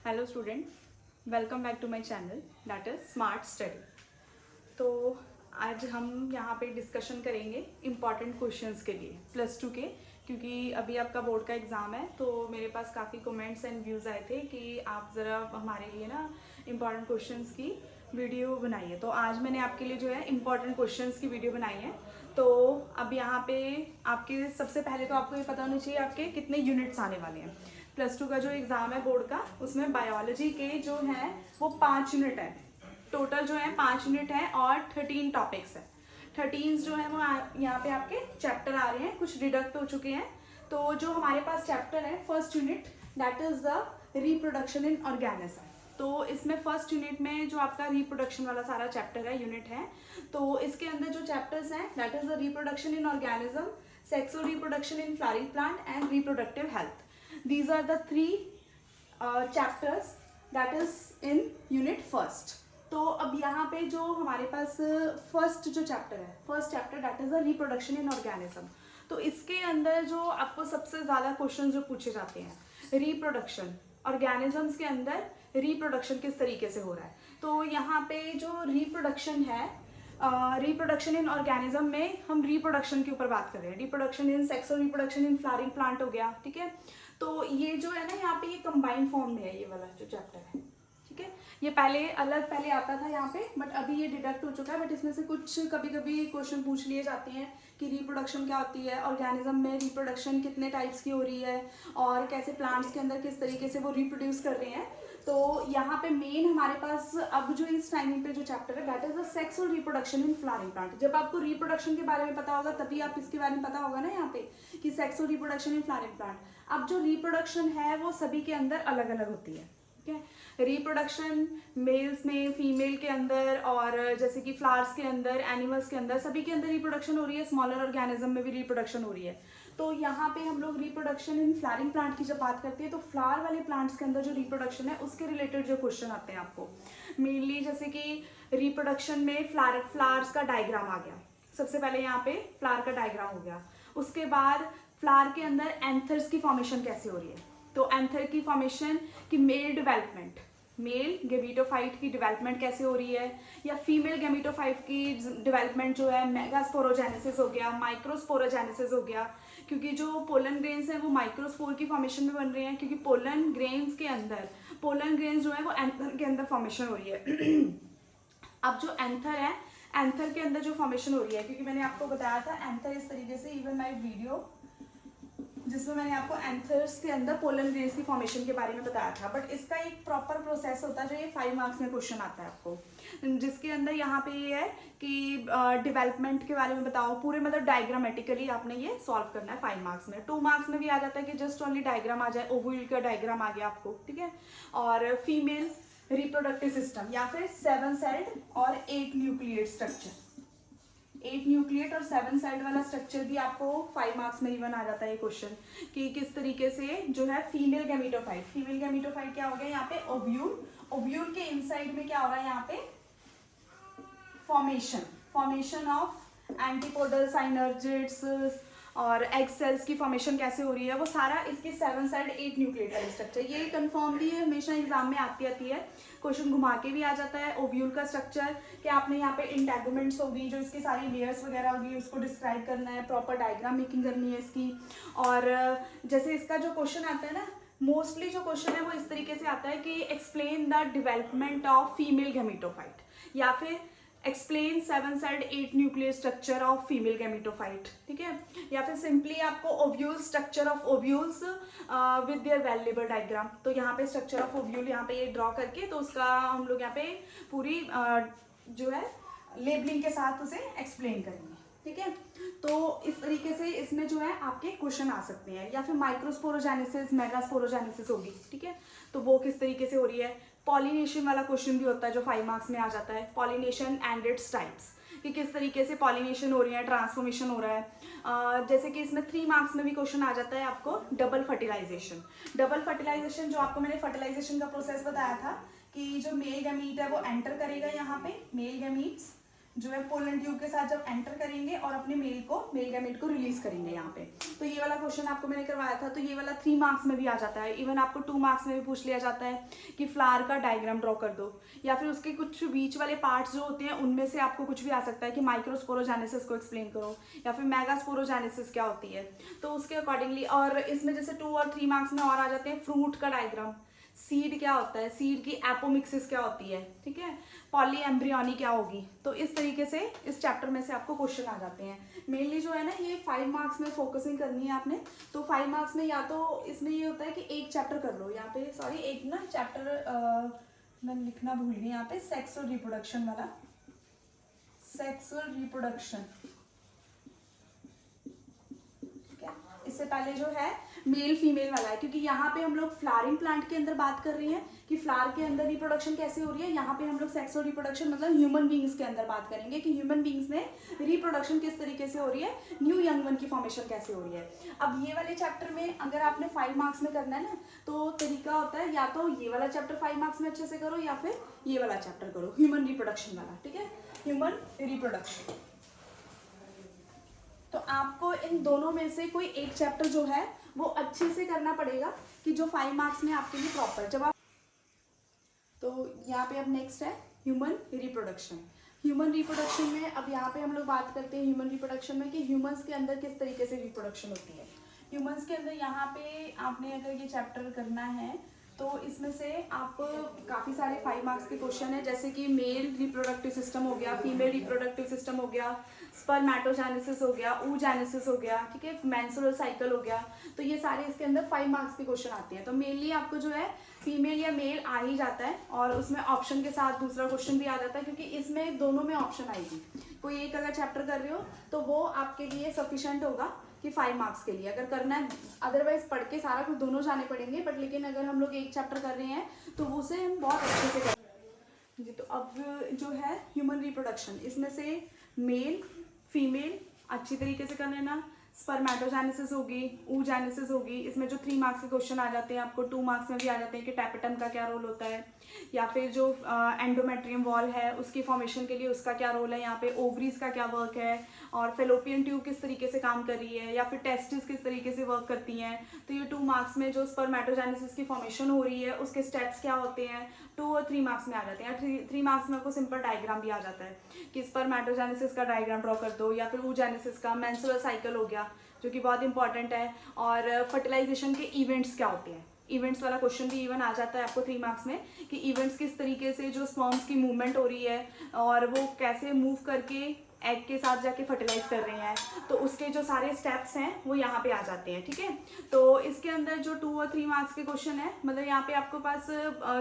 Hello student, welcome back to my channel that is smart study. तो आज हम यहाँ पे डिस्कशन करेंगे इम्पॉर्टेंट क्वेश्चंस के लिए प्लस टू के, क्योंकि अभी आपका बोर्ड का एग्ज़ाम है। तो मेरे पास काफ़ी कमेंट्स एंड व्यूज़ आए थे कि आप ज़रा हमारे लिए ना इम्पॉर्टेंट क्वेश्चंस की वीडियो बनाइए। तो आज मैंने आपके लिए जो है इम्पॉर्टेंट क्वेश्चंस की वीडियो बनाई है। तो अब यहाँ पे आपके सबसे पहले तो आपको ये पता होना चाहिए आपके कितने यूनिट्स आने वाले हैं। प्लस टू का जो एग्ज़ाम है बोर्ड का, उसमें बायोलॉजी के जो हैं वो 5 यूनिट है। टोटल जो है 5 यूनिट है और 13 टॉपिक्स है। 13 जो है वो यहाँ पे आपके चैप्टर आ रहे हैं, कुछ डिडक्ट हो चुके हैं। तो जो हमारे पास चैप्टर है first unit that is the reproduction in organism. तो इसमें फर्स्ट यूनिट में जो आपका रिप्रोडक्शन वाला सारा चैप्टर है, यूनिट है, तो इसके अंदर जो चैप्टर्स हैं that is the reproduction in organism, sexual reproduction in flowering plant and reproductive health. These are the three chapters that is in unit first. तो अब यहाँ पे जो हमारे पास फर्स्ट जो चैप्टर है, first chapter that is the reproduction in organism. तो इसके अंदर जो आपको सबसे ज़्यादा क्वेश्चन जो पूछे जाते हैं, रिप्रोडक्शन ऑर्गेनिजम्स के अंदर रिप्रोडक्शन किस तरीके से हो रहा है। तो यहाँ पे जो रिप्रोडक्शन है, रिप्रोडक्शन इन ऑर्गेनिज्म में हम रिप्रोडक्शन के ऊपर बात कर रहे हैं। Reproduction in sexual reproduction in flowering plant हो गया, ठीक है। तो ये जो है ना यहाँ पे ये कंबाइंड फॉर्म में है, ये वाला जो चैप्टर है, ठीक है। ये पहले आता था यहाँ पे, बट अभी ये डिडक्ट हो चुका है। बट इसमें से कुछ कभी कभी क्वेश्चन पूछ लिए जाते हैं कि रिप्रोडक्शन क्या होती है, ऑर्गेनिज्म में रिप्रोडक्शन कितने टाइप्स की हो रही है और कैसे प्लांट्स के अंदर किस तरीके से वो रिप्रोड्यूस कर रहे हैं। तो यहाँ पे मेन हमारे पास अब जो इस टाइमिंग पे जो चैप्टर है that is the sexual reproduction in flowering plant. जब आपको रिप्रोडक्शन के बारे में पता होगा तभी आप इसके बारे में पता होगा ना यहाँ पे कि sexual reproduction in flowering plant. अब जो रिप्रोडक्शन है वो सभी के अंदर अलग अलग होती है, ठीक है। रिप्रोडक्शन मेल्स में, फीमेल के अंदर, और जैसे कि फ्लावर्स के अंदर, एनिमल्स के अंदर, सभी के अंदर रिप्रोडक्शन हो रही है। स्मॉलर ऑर्गेनिज्म में भी रिप्रोडक्शन हो रही है। तो यहाँ पे हम लोग रिप्रोडक्शन इन फ्लावरिंग प्लांट की जब बात करते हैं तो फ्लावर वाले प्लांट्स के अंदर जो रिप्रोडक्शन है उसके रिलेटेड जो क्वेश्चन आते हैं आपको मेनली, जैसे कि रिप्रोडक्शन में फ्लावर्स का डायग्राम आ गया। सबसे पहले यहाँ पे फ्लावर का डायग्राम हो गया। उसके बाद फ्लावर के अंदर एंथर्स की फॉर्मेशन कैसे हो रही है। तो एंथर की फॉर्मेशन की मेल डेवलपमेंट, मेल गैमेटोफाइट की डेवलपमेंट कैसे हो रही है, या फीमेल गैमेटोफाइट की डेवलपमेंट जो है मेगास्पोरोजेनेसिस हो गया, माइक्रोस्पोरोजेनेसिस हो गया। क्योंकि जो पोलन ग्रेन्स हैं वो माइक्रोस्पोर की फॉर्मेशन में बन रहे हैं, क्योंकि पोलन ग्रेन्स के अंदर, पोलन ग्रेन्स जो है वो एंथर के अंदर फॉर्मेशन हो रही है। अब जो एंथर है, एंथर के अंदर जो फॉर्मेशन हो रही है, क्योंकि मैंने आपको बताया था एंथर इस तरीके से, इवन माई वीडियो जिसमें मैंने आपको एंथर्स के अंदर पोलन ग्रेन्स की फॉर्मेशन के बारे में बताया था। बट इसका एक प्रॉपर प्रोसेस होता है जो ये 5 मार्क्स में क्वेश्चन आता है आपको, जिसके अंदर यहाँ पे ये है कि डेवलपमेंट के बारे में बताओ पूरे, मतलब डायग्रामेटिकली आपने ये सॉल्व करना है 5 मार्क्स में। 2 मार्क्स में भी आ जाता है कि जस्ट ओनली डायग्राम आ जाए, ओव्यूल का डायग्राम आ गया आपको, ठीक है। और फीमेल रिप्रोडक्टिव सिस्टम, या फिर 7 सेल्ड और 8 न्यूक्लिएट स्ट्रक्चर, 8 न्यूक्लिएट और 7 सेल्ड वाला स्ट्रक्चर भी आपको 5 मार्क्स में इवन आ जाता है ये क्वेश्चन कि किस तरीके से जो है फीमेल गैमेटोफाइट, फीमेल गैमेटोफाइट क्या हो गया यहाँ पे, ओव्यूल, ओव्यूल के इनसाइड में क्या हो रहा है यहाँ पे, फॉर्मेशन ऑफ एंटीपोडल साइनर्जिड्स और एग सेल्स की फॉर्मेशन कैसे हो रही है, वो सारा इसके 7 सेल्ड 8 न्यूक्लिएट वाले स्ट्रक्चर। ये कंफर्मली हमेशा एग्जाम में आती है, क्वेश्चन घुमा के भी आ जाता है। ओव्यूल का स्ट्रक्चर कि आपने यहाँ पे इंटेगुमेंट्स होगी, जो इसकी सारी लेयर्स वगैरह होगी उसको डिस्क्राइब करना है, प्रॉपर डायग्राम मेकिंग करनी है इसकी। और जैसे इसका जो क्वेश्चन आता है ना, मोस्टली जो क्वेश्चन है वो इस तरीके से आता है कि explain the development of female gametophyte, या फिर explain 7 sailed 8 nuclear structure of female gametophyte, ठीक है। या फिर सिंपली आपको ovule, structure of ovules with their well label diagram. तो यहाँ पे स्ट्रक्चर ऑफ ओव्यूल यहाँ पे ये ड्रॉ करके, तो उसका हम लोग यहाँ पे पूरी जो है लेबलिंग के साथ उसे एक्सप्लेन करेंगे, ठीक है। तो इस तरीके से इसमें जो है आपके क्वेश्चन आ सकते हैं। या फिर माइक्रोस्पोरोजेनेसिस, मेगास्पोरोजेनेसिस होगी, ठीक है, तो वो किस तरीके से हो रही है। पॉलिनेशन वाला क्वेश्चन भी होता है जो 5 मार्क्स में आ जाता है, पॉलिनेशन एंड इट्स टाइप्स, कि किस तरीके से पॉलिनेशन हो रही है, ट्रांसफॉर्मेशन हो रहा है। जैसे कि इसमें 3 मार्क्स में भी क्वेश्चन आ जाता है आपको डबल फर्टिलाइजेशन। डबल फर्टिलाइजेशन जो आपको मैंने फर्टिलाइजेशन का प्रोसेस बताया था कि जो मेल गैमीट है वो एंटर करेगा यहाँ पे, मेल गैमीट्स जो है पोलन ट्यूब के साथ जब एंटर करेंगे और अपने मेल गैमेट को रिलीज करेंगे यहाँ पे। तो ये वाला क्वेश्चन आपको मैंने करवाया था, तो ये वाला 3 मार्क्स में भी आ जाता है। इवन आपको 2 मार्क्स में भी पूछ लिया जाता है कि फ्लावर का डायग्राम ड्रॉ कर दो, या फिर उसके कुछ बीच वाले पार्ट्स जो होते हैं उनमें से आपको कुछ भी आ सकता है कि माइक्रोस्पोरोजेनेसिस को एक्सप्लेन करो, या फिर मेगास्पोरोजेनेसिस क्या होती है, तो उसके अकॉर्डिंगली। और इसमें जैसे 2 और 3 मार्क्स में और आ जाते हैं फ्रूट का डायग्राम, सीड क्या होता है, सीड की एपोमिक्सिस क्या होती है, ठीक है, पॉली एम्ब्रियोनी क्या होगी। तो इस तरीके से इस चैप्टर में से आपको क्वेश्चन आ जाते हैं। मेनली जो है ना ये 5 मार्क्स में फोकसिंग करनी है आपने। तो 5 मार्क्स में या तो इसमें ये होता है कि एक चैप्टर कर लो, यहाँ पे सॉरी एक ना चैप्टर मैं लिखना भूल गई यहाँ पे, सेक्स और रिप्रोडक्शन वाला, सेक्स और रिप्रोडक्शन, ठीक है। इससे पहले जो है मेल फीमेल वाला है, क्योंकि यहाँ पे हम लोग फ्लावरिंग प्लांट के अंदर बात कर रहे हैं कि फ्लावर के अंदर रिप्रोडक्शन कैसे हो रही है। यहाँ पे हम लोग सेक्स और रिप्रोडक्शन मतलब ह्यूमन बींग्स के अंदर बात करेंगे कि ह्यूमन बींग्स में रिप्रोडक्शन किस तरीके से हो रही है, न्यू यंग वन की फॉर्मेशन कैसे हो रही है। अब ये वाले चैप्टर में अगर आपने 5 मार्क्स में करना है ना, तो तरीका होता है या तो ये वाला चैप्टर 5 मार्क्स में अच्छे से करो, या फिर ये वाला चैप्टर करो, ह्यूमन रिप्रोडक्शन वाला, ठीक है, ह्यूमन रिप्रोडक्शन। तो आपको इन दोनों में से कोई एक चैप्टर जो है वो अच्छे से करना पड़ेगा कि जो 5 मार्क्स में आपके लिए प्रॉपर। जब आप तो यहाँ पे अब नेक्स्ट है ह्यूमन रिप्रोडक्शन। ह्यूमन रिप्रोडक्शन में अब यहाँ पे हम लोग बात करते हैं ह्यूमन रिप्रोडक्शन में कि ह्यूमंस के अंदर किस तरीके से रिप्रोडक्शन होती है। ह्यूमंस के अंदर यहाँ पे आपने अगर ये चैप्टर करना है तो इसमें से आप काफ़ी सारे 5 मार्क्स के क्वेश्चन है, जैसे कि मेल रिप्रोडक्टिव सिस्टम हो गया, फीमेल रिप्रोडक्टिव सिस्टम हो गया, स्पर्मेटोजेनेसिस हो गया, oogenesis हो गया, ठीक है, मेंस्ट्रुअल साइकिल हो गया। तो ये सारे इसके अंदर 5 मार्क्स के क्वेश्चन आते हैं। तो मेनली आपको जो है फीमेल या मेल आ ही जाता है, और उसमें ऑप्शन के साथ दूसरा क्वेश्चन भी आ जाता है, क्योंकि इसमें दोनों में ऑप्शन आएगी। कोई एक अगर चैप्टर कर रहे हो तो वो आपके लिए सफिशेंट होगा कि 5 मार्क्स के लिए अगर करना है। अदरवाइज पढ़ के सारा कुछ दोनों जाने पड़ेंगे, बट लेकिन अगर हम लोग एक चैप्टर कर रहे हैं तो उसे हम बहुत अच्छे से कर जी। तो अब जो है ह्यूमन रिप्रोडक्शन, इसमें से मेल फीमेल अच्छी तरीके से कर लेना, स्पर्मेटोजेनेसिस होगी, oogenesis होगी। इसमें जो 3 मार्क्स के क्वेश्चन आ जाते हैं, आपको 2 मार्क्स में भी आ जाते हैं कि टैपेटम का क्या रोल होता है, या फिर जो एंडोमेट्रियम वॉल है उसकी फॉर्मेशन के लिए उसका क्या रोल है, यहाँ पे ओवरीज का क्या वर्क है, और फेलोपियन ट्यूब किस तरीके से काम कर रही है, या फिर टेस्टिस किस तरीके से वर्क करती हैं। तो ये 2 मार्क्स में जो स्पर्मेटोजेनेसिस की फॉर्मेशन हो रही है उसके स्टेप्स क्या होते हैं, 2 और 3 मार्क्स में आ जाते हैं। 3 मार्क्स में आपको सिंपल डायग्राम भी आ जाता है कि स्पर्मेटोजेनेसिस का डायग्राम ड्रॉ कर दो, या फिर oogenesis का, मेंस्ट्रुअल साइकिल हो गया जो कि बहुत इंपॉर्टेंट है, और फर्टिलाइजेशन के इवेंट्स क्या होते हैं। इवेंट्स वाला क्वेश्चन भी इवन आ जाता है आपको 3 मार्क्स में कि इवेंट्स किस तरीके से जो स्पर्म्स की मूवमेंट हो रही है और वो कैसे मूव करके एग के साथ जाके फर्टिलाइज कर रहे हैं, तो उसके जो सारे स्टेप्स हैं वो यहाँ पे आ जाते हैं, ठीक है। तो इसके अंदर जो 2 और 3 मार्क्स के क्वेश्चन है, मतलब यहाँ पे आपके पास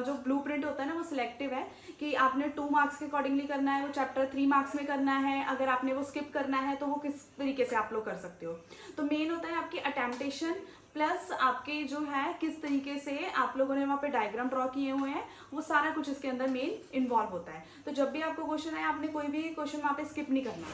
जो ब्लूप्रिंट होता है ना वो सिलेक्टिव है कि आपने 2 मार्क्स के अकॉर्डिंगली करना है, वो चैप्टर 3 मार्क्स में करना है। अगर आपने वो स्किप करना है तो वो किस तरीके से आप लोग कर सकते हो। तो मेन होता है आपकी अटेम्प्टेशन प्लस आपके जो है किस तरीके से आप लोगों ने वहाँ पे डायग्राम ड्रॉ किए हुए हैं, वो सारा कुछ इसके अंदर मेन इन्वॉल्व होता है। तो जब भी आपको क्वेश्चन आए आपने कोई भी क्वेश्चन वहाँ पे स्किप नहीं करना,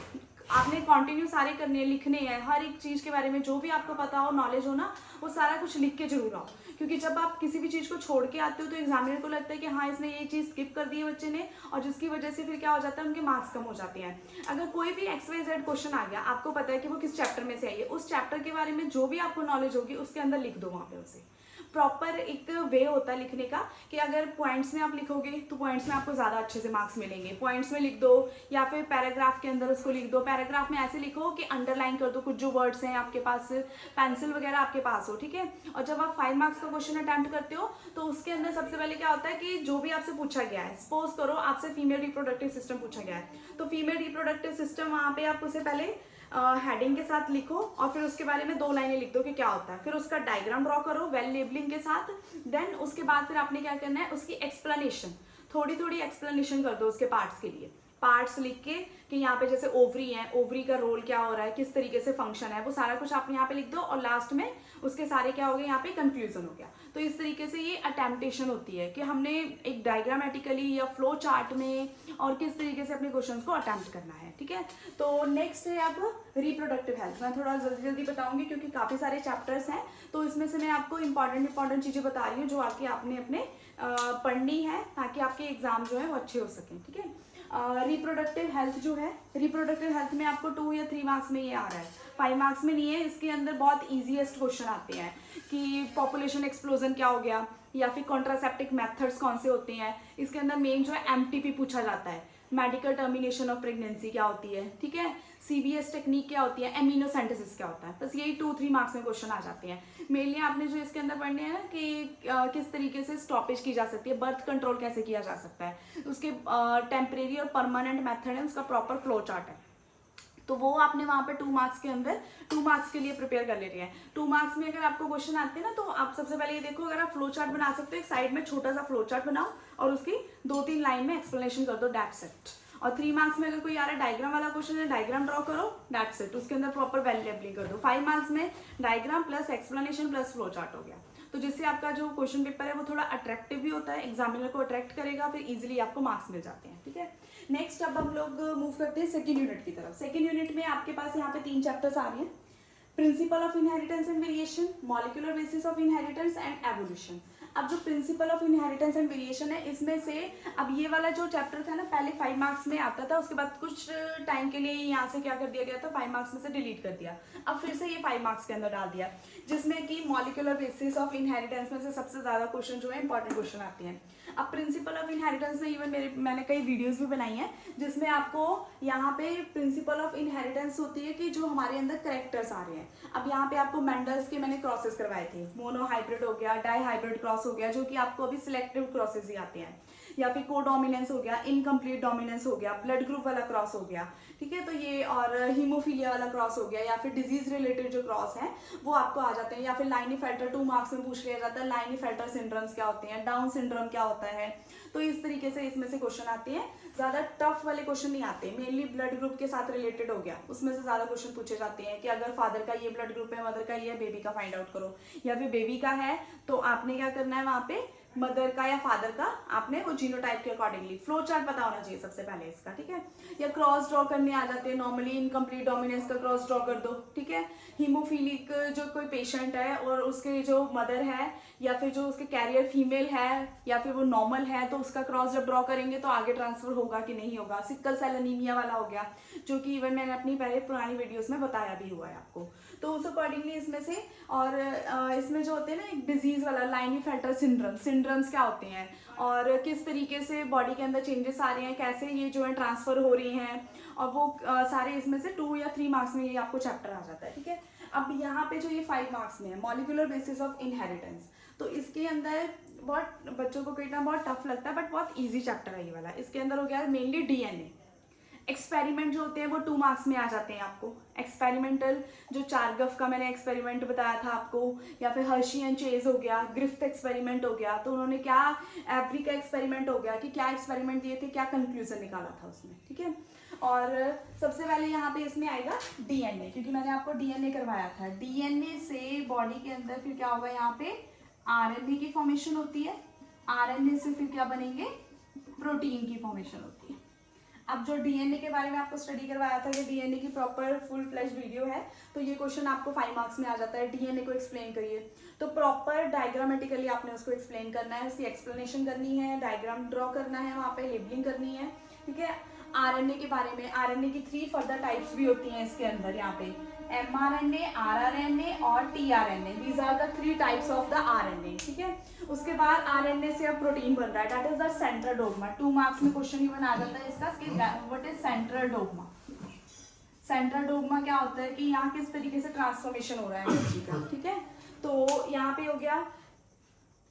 आपने कंटिन्यू सारे करने हैं, लिखने हैं, हर एक चीज़ के बारे में जो भी आपको पता हो, नॉलेज हो ना, वो सारा कुछ लिख के जरूर आओ। क्योंकि जब आप किसी भी चीज़ को छोड़ के आते हो तो एग्जामिनर को लगता है कि हाँ इसने ये चीज़ स्किप कर दी है बच्चे ने, और जिसकी वजह से फिर क्या हो जाता है, उनके मार्क्स कम हो जाते हैं। अगर कोई भी XYZ क्वेश्चन आ गया, आपको पता है कि वो किस चैप्टर में से आई है, उस चैप्टर के बारे में जो भी आपको नॉलेज होगी उसके अंदर लिख दो। वहाँ पे उसे प्रॉपर एक वे होता है लिखने का कि अगर पॉइंट्स में आप लिखोगे तो पॉइंट्स में आपको ज़्यादा अच्छे से मार्क्स मिलेंगे। पॉइंट्स में लिख दो या फिर पैराग्राफ के अंदर उसको लिख दो। पैराग्राफ में ऐसे लिखो कि अंडरलाइन कर दो कुछ जो वर्ड्स हैं आपके पास, पेंसिल वगैरह आपके पास हो, ठीक है। और जब आप 5 मार्क्स का क्वेश्चन अटेम्प्ट करते हो तो उसके अंदर सबसे पहले क्या होता है कि जो भी आपसे पूछा गया है, सपोज करो आपसे फीमेल रिप्रोडक्टिव सिस्टम पूछा गया है, तो फीमेल रिप्रोडक्टिव सिस्टम वहाँ पे आप उसे पहले हेडिंग के साथ लिखो और फिर उसके बारे में 2 लाइनें लिख दो कि क्या होता है, फिर उसका डायग्राम ड्रॉ करो वेल लेबलिंग के साथ। देन उसके बाद फिर आपने क्या करना है, उसकी एक्सप्लेनेशन, थोड़ी थोड़ी एक्सप्लेनेशन कर दो उसके पार्ट्स के लिए। पार्ट्स लिख के कि यहाँ पे जैसे ओवरी है, ओवरी का रोल क्या हो रहा है, किस तरीके से फंक्शन है, वो सारा कुछ आप यहाँ पे लिख दो और लास्ट में उसके सारे क्या हो गए, यहाँ पे कंक्लूजन हो गया। तो इस तरीके से ये अटेम्प्टेशन होती है कि हमने एक डायग्रामेटिकली या फ्लो चार्ट में और किस तरीके से अपने क्वेश्चंस को अटेम्प्ट करना है, ठीक है। तो नेक्स्ट है अब रिप्रोडक्टिव हेल्थ। मैं थोड़ा जल्दी जल्दी बताऊंगी क्योंकि काफ़ी सारे चैप्टर्स हैं, तो इसमें से मैं आपको इंपॉर्टेंट चीज़ें बता रही हूँ जो आपने अपने पढ़नी है ताकि आपके एग्जाम जो है वो अच्छे हो सकें, ठीक है। रिप्रोडक्टिव हेल्थ जो है, रिप्रोडक्टिव हेल्थ में आपको 2 या 3 मार्क्स में ये आ रहा है, 5 मार्क्स में नहीं है। इसके अंदर बहुत ईजीएस्ट क्वेश्चन आते हैं कि पॉपुलेशन एक्सप्लोजन क्या हो गया, या फिर कॉन्ट्रासेप्टिक मेथड्स कौन से होते हैं। इसके अंदर मेन जो है एमटीपी पूछा जाता है, मेडिकल टर्मिनेशन ऑफ प्रेगनेंसी क्या होती है, ठीक है, सीबीएस टेक्निक क्या होती है, एमिनोसेंटेसिस क्या होता है। बस यही 2-3 मार्क्स में क्वेश्चन आ जाते हैं। मेनली आपने जो इसके अंदर पढ़ने हैं ना कि किस तरीके से स्टॉपेज की जा सकती है, बर्थ कंट्रोल कैसे किया जा सकता है, उसके टेम्परेरी और परमानेंट मेथड है, उसका प्रॉपर फ्लो चार्ट है। तो वो आपने वहाँ पे 2 मार्क्स के अंदर 2 मार्क्स के लिए प्रिपेयर कर ले रही है। 2 मार्क्स में अगर आपको क्वेश्चन आते हैं ना, तो आप सबसे पहले ये देखो, अगर आप फ्लो चार्ट बना सकते हो, एक साइड में छोटा सा फ्लो चार्ट बनाओ और उसकी 2-3 लाइन में एक्सप्लेनेशन कर दो, दैट्स इट। और 3 मार्क्स में अगर कोई आ रहा है डायग्राम वाला क्वेश्चन है, डायग्राम ड्रॉ करो, दैट्स इट, उसके अंदर प्रॉपर वैल्यू अप्लाई कर दो। 5 मार्क्स में diagram plus explanation plus flow chart हो गया। तो जिससे आपका जो क्वेश्चन पेपर है वो थोड़ा अट्रैक्टिव भी होता है, एग्जामिनर को अट्रैक्ट करेगा, फिर इजीली आपको मार्क्स मिल जाते हैं, ठीक है। नेक्स्ट अब हम लोग मूव करते हैं सेकेंड यूनिट की तरफ। सेकेंड यूनिट में आपके पास यहाँ पे 3 चैप्टर्स आ रहे हैं, principle of inheritance and variation, molecular basis of inheritance and evolution. अब जो principle of inheritance and variation है, इसमें से अब ये वाला जो चैप्टर था ना, पहले 5 मार्क्स में आता था, उसके बाद कुछ टाइम के लिए यहाँ से क्या कर दिया गया था, 5 मार्क्स में से डिलीट कर दिया। अब फिर से ये 5 मार्क्स के अंदर डाल दिया, जिसमें कि मॉलिक्यूलर बेसिस ऑफ इनहेरिटेंस में से सबसे ज़्यादा क्वेश्चन जो है इंपॉर्टेंट क्वेश्चन आते हैं। अब प्रिंसिपल ऑफ इनहेरिटेंस में इवन मैंने कई वीडियोस भी बनाई हैं, जिसमें आपको यहाँ पे प्रिंसिपल ऑफ इनहेरिटेंस होती है कि जो हमारे अंदर करेक्टर्स आ रहे हैं। अब यहाँ पे आपको मेंडल्स के मैंने क्रॉसेस करवाए थे, मोनो हाइब्रिड हो गया, डाई हाइब्रिड क्रॉस हो गया, जो कि आपको अभी सिलेक्टिव क्रॉसेस ही आते हैं, या फिर कोडोमिनेंस हो गया, इनकम्प्लीट डोमिनेंस हो गया, ब्लड ग्रुप वाला क्रॉस हो गया, ठीक है। तो ये और हीमोफीलिया वाला क्रॉस हो गया, या फिर डिजीज रिलेटेड जो क्रॉस है वो आपको आ जाते हैं। या फिर लाइनीफेल्टर 2 मार्क्स में पूछ लिया जाता है, लाइनीफेल्टर सिंड्रोम्स क्या होते हैं, डाउन सिंड्रोम क्या होता है। तो इस तरीके से इसमें से क्वेश्चन आते हैं। ज़्यादा टफ वाले क्वेश्चन नहीं आते, मेनली ब्लड ग्रुप के साथ रिलेटेड हो गया, उसमें से ज़्यादा क्वेश्चन पूछे जाते हैं कि अगर फादर का ये ब्लड ग्रुप है, मदर का ये, बेबी का फाइंड आउट करो। या फिर बेबी का है तो आपने क्या करना है, वहाँ पे मदर का या फादर का आपने वो जीनोटाइप के अकॉर्डिंगली फ्लो चार्ट पता होना चाहिए सबसे पहले इसका, ठीक है। या क्रॉस ड्रॉ करने आ जाते हैं, नॉर्मली इनकम्प्लीट डोमिनेंस का क्रॉस ड्रॉ कर दो, ठीक है। हीमोफीलिक जो कोई पेशेंट है और उसके जो मदर है या फिर जो उसके कैरियर फीमेल है या फिर वो नॉर्मल है, तो उसका क्रॉस जब ड्रॉ करेंगे तो आगे ट्रांसफर होगा कि नहीं होगा। सिकल सेल एनीमिया वाला हो गया, जो कि इवन मैंने अपनी पहले पुरानी वीडियोस में बताया भी हुआ है आपको। तो उस अकॉर्डिंगली इसमें से और इसमें जो होते हैं ना, एक डिजीज वाला लाइनीफेल्टर सिंड्रोम्स क्या होते हैं और किस तरीके से बॉडी के अंदर चेंजेस आ रहे हैं, कैसे ये जो है ट्रांसफर हो रही हैं, और वो सारे इसमें से 2 या 3 मार्क्स में ये आपको चैप्टर आ जाता है, ठीक है। अब यहाँ पे जो ये 5 मार्क्स में है, मॉलिक्यूलर बेसिस ऑफ इनहेरिटेंस, तो इसके अंदर बहुत बच्चों को कहना बहुत टफ लगता है, बट बहुत ईजी चैप्टर है ये वाला। इसके अंदर हो गया मेनली डीएनए। एक्सपेरिमेंट जो होते हैं वो 2 मार्क्स में आ जाते हैं आपको। एक्सपेरिमेंटल जो चारगफ का मैंने एक्सपेरिमेंट बताया था आपको, या फिर हर्शी एंड चेज हो गया, ग्रिफ्थ एक्सपेरिमेंट हो गया, तो उन्होंने क्या एवरी का एक्सपेरिमेंट हो गया कि क्या एक्सपेरिमेंट दिए थे, क्या कंक्लूजन निकाला था उसमें, ठीक है। और सबसे पहले यहाँ पे इसमें आएगा डीएनए, क्योंकि मैंने आपको डीएनए करवाया था। डीएनए से बॉडी के अंदर फिर क्या होगा, यहाँ पे आरएनए की फॉर्मेशन होती है, आरएनए से फिर क्या बनेंगे, प्रोटीन की फॉर्मेशन होती है। अब जो डीएनए के बारे में आपको स्टडी करवाया था, ये डीएनए की प्रॉपर फुल फ्लैश वीडियो है, तो ये क्वेश्चन आपको 5 मार्क्स में आ जाता है। डीएनए को एक्सप्लेन करिए, तो प्रॉपर डायग्रामेटिकली आपने उसको एक्सप्लेन करना है, उसकी एक्सप्लेनेशन करनी है, डायग्राम ड्रॉ करना है, वहाँ पे लेबलिंग करनी है, ठीक है। आरएनए के बारे में, आरएनए की 3 फर्दर टाइप्स भी होती हैं इसके अंदर, यहाँ पे एमआरएनए, आरआरएनए और tRNA, these are the 3 types of the RNA, ठीक है। उसके बाद आरएनए से अब प्रोटीन बन रहा है, that is the central dogma. 2 marks में क्वेश्चन इवन आ जाता है इसका, what is central dogma. Central dogma क्या होता है कि यहाँ किस तरीके से ट्रांसफॉर्मेशन हो रहा है एनर्जी का, ठीक है। तो यहाँ पे हो गया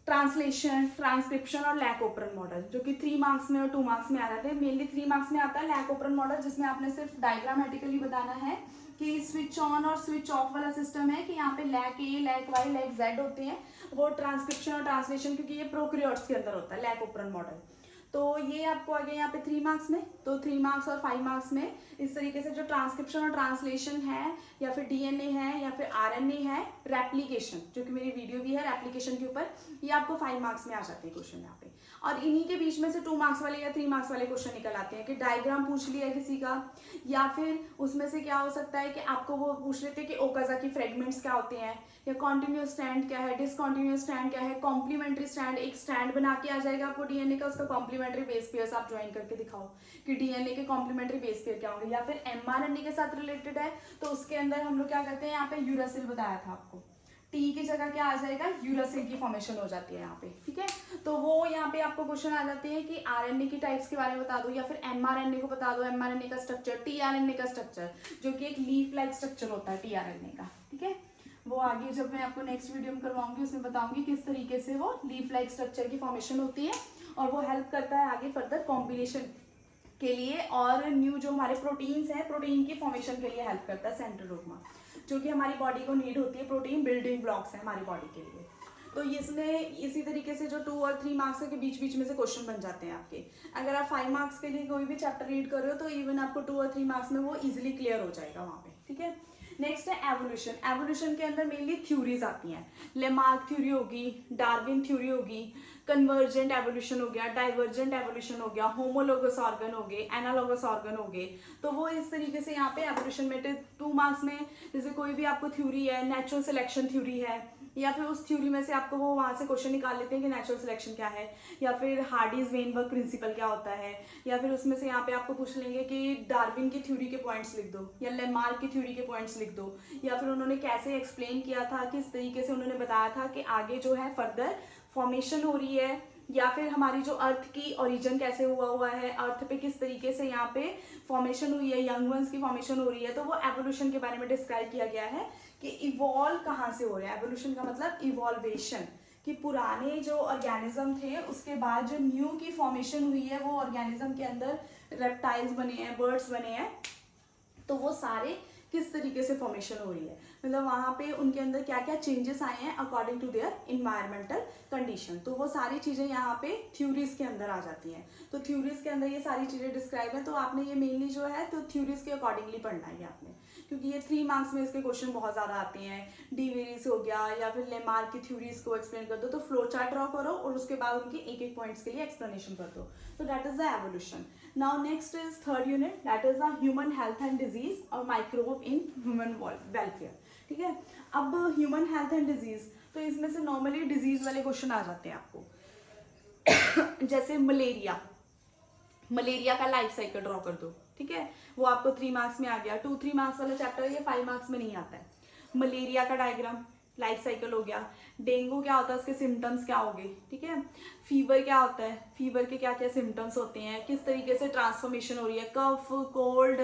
ट्रांसलेशन, ट्रांसक्रिप्शन और लैक ओपरन मॉडल, जो कि 3 मार्क्स में और 2 मार्क्स में आ जाते हैं। मेनली 3 मार्क्स में आता है लैक ओपरन मॉडल, जिसमें आपने सिर्फ डायग्रामेटिकली बताना है कि स्विच ऑन और स्विच ऑफ वाला सिस्टम है, कि यहाँ पे लैक ए, लैक वाई, लैक जेड होते हैं, वो ट्रांसक्रिप्शन और ट्रांसलेशन, क्योंकि ये प्रोकैरियोट्स के अंदर होता है लैक ओपरन मॉडल। तो ये आपको आ गया यहाँ पे 3 मार्क्स में, तो 3 मार्क्स और 5 मार्क्स में इस तरीके से जो ट्रांसक्रिप्शन और ट्रांसलेशन है, या फिर डीएनए है, या फिर आरएनए है, रेप्लिकेशन, जो कि मेरी वीडियो भी है रेप्लिकेशन के ऊपर, ये आपको 5 मार्क्स में आ जाते हैं क्वेश्चन यहाँ पे। और इन्हीं के बीच में से 2 मार्क्स वाले या 3 मार्क्स वाले क्वेश्चन निकल आते हैं कि डायग्राम पूछ लिया किसी का, या फिर उसमें से क्या हो सकता है कि आपको वो पूछ लेते हैं कि ओकाज़की फ्रेगमेंट्स क्या होते हैं, या कॉन्टिन्यूस स्ट्रैंड क्या है, डिसकॉन्टिन्यूस स्ट्रैंड क्या है, कॉम्प्लीमेंट्री स्ट्रैंड, एक स्ट्रैंड बना के आ जाएगा आपको डीएनए का, उसका कॉम्प्लीमेंट्री कॉम्प्लीमेंट्री बेस पेयर्स आप ज्वाइन करके दिखाओ कि डीएनए के कॉम्प्लीमेंट्री बेस पेयर क्या होंगे, या फिर एमआरएनए के साथ रिलेटेड है तो उसके अंदर हम लोग क्या करते हैं, यहाँ पे यूरासिल बताया था आपको, टी की जगह क्या आ जाएगा, यूरासिल की फॉर्मेशन हो जाती है यहाँ पे, ठीक है। तो वो यहाँ पे आपको क्वेश्चन आ जाते हैं कि आरएनए की टाइप्स के बारे में बता दो, या फिर एमआरएनए को बता दो, एमआरएनए का स्ट्रक्चर, टीआरएनए का स्ट्रक्चर, जो कि एक लीफ लाइक स्ट्रक्चर होता है टीआरएनए का, ठीक है। वो आगे जब मैं आपको नेक्स्ट वीडियो में करवाऊंगी उसमें बताऊंगी किस तरीके से वो लीफ लाइक स्ट्रक्चर की फॉर्मेशन होती है, और वो हेल्प करता है आगे फर्दर कॉम्बिनेशन के लिए, और न्यू जो हमारे प्रोटीन्स हैं, प्रोटीन की फॉर्मेशन के लिए हेल्प करता है सेंट्रल डोग्मा, जो कि हमारी बॉडी को नीड होती है, प्रोटीन बिल्डिंग ब्लॉक्स हैं हमारी बॉडी के लिए। तो इसमें इसी तरीके से जो 2 और 3 मार्क्स के बीच बीच में से क्वेश्चन बन जाते हैं आपके। अगर आप 5 मार्क्स के लिए कोई भी चैप्टर रीड कर रहे हो तो इवन आपको 2 और 3 मार्क्स में वो इजीली क्लियर हो जाएगा वहाँ पे, ठीक है। नेक्स्ट है एवोल्यूशन। एवोल्यूशन के अंदर मेनली थ्योरीज आती हैं, लेमार्क थ्योरी होगी, डार्विन थ्योरी होगी, कन्वर्जेंट एवोल्यूशन हो गया, डाइवर्जेंट एवोल्यूशन हो गया, होमोलोगस ऑर्गन हो गए, एनालोगस ऑर्गन हो गए। तो वो इस तरीके से यहाँ पे एवोल्यूशन में 2 मार्क्स में जैसे कोई भी आपको थ्योरी है, नेचुरल सिलेक्शन थ्योरी है, या फिर उस थ्योरी में से आपको वो वहाँ से क्वेश्चन निकाल लेते हैं कि नेचुरल सिलेक्शन क्या है, या फिर हार्डीज वेनबर्ग प्रिंसिपल क्या होता है, या फिर उसमें से यहाँ पे आपको पूछ लेंगे कि डार्विन की थ्योरी के पॉइंट्स लिख दो, या लेमार्क की थ्योरी के पॉइंट्स लिख दो, या फिर उन्होंने कैसे एक्सप्लेन किया था, किस तरीके से उन्होंने बताया था कि आगे जो है फर्दर फॉर्मेशन हो रही है, या फिर हमारी जो अर्थ की ओरिजिन कैसे हुआ है, अर्थ पे किस तरीके से यहाँ पे फॉर्मेशन हुई है, यंग वंस की फॉर्मेशन हो रही है। तो वो एवोल्यूशन के बारे में डिस्क्राइब किया गया है कि इवॉल्व कहाँ से हो रहा है। एवोल्यूशन का मतलब इवॉल्वेशन, कि पुराने जो ऑर्गेनिज्म थे उसके बाद जो न्यू की फॉर्मेशन हुई है, वो ऑर्गेनिज्म के अंदर रेप्टाइल्स बने हैं, बर्ड्स बने हैं, तो वो सारे किस तरीके से फॉर्मेशन हो रही है, मतलब वहाँ पे उनके अंदर क्या क्या चेंजेस आए हैं according to their environmental condition. तो वो सारी चीज़ें यहाँ पे थ्योरीज के अंदर आ जाती हैं। तो थ्योरीज के अंदर ये सारी चीज़ें डिस्क्राइब हैं, तो आपने ये मेनली जो है तो थ्योरीज के अकॉर्डिंगली पढ़ना है आपने, क्योंकि ये 3 मार्क्स में इसके क्वेश्चन बहुत ज़्यादा आते हैं। डी वेरीज हो गया, या फिर लेमार्क की थ्योरीज को एक्सप्लेन कर दो, तो फ्लो चार्ट ड्रॉ करो और उसके बाद उनके एक एक पॉइंट्स के लिए एक्सप्लेनेशन कर दो। तो that is the evolution. Now next is 3rd unit, that is the human health and disease और माइक्रोब इन ह्यूमन वेलफेयर, ठीक है। अब ह्यूमन हेल्थ एंड डिजीज, तो इसमें से नॉर्मली डिजीज वाले क्वेश्चन आ जाते हैं आपको जैसे मलेरिया, मलेरिया का लाइफ साइकिल ड्रॉ कर दो, ठीक है। वो आपको 3 मार्क्स में आ गया। 2-3 मार्क्स वाला चैप्टर है, ये 5 मार्क्स में नहीं आता है। मलेरिया का डायग्राम, लाइफ साइकिल हो गया। डेंगू क्या होता है, उसके सिम्टम्स क्या हो गए, ठीक है। फीवर क्या होता है, फीवर के क्या क्या सिम्टम्स होते हैं, किस तरीके से ट्रांसफॉर्मेशन हो रही है, कफ, कोल्ड,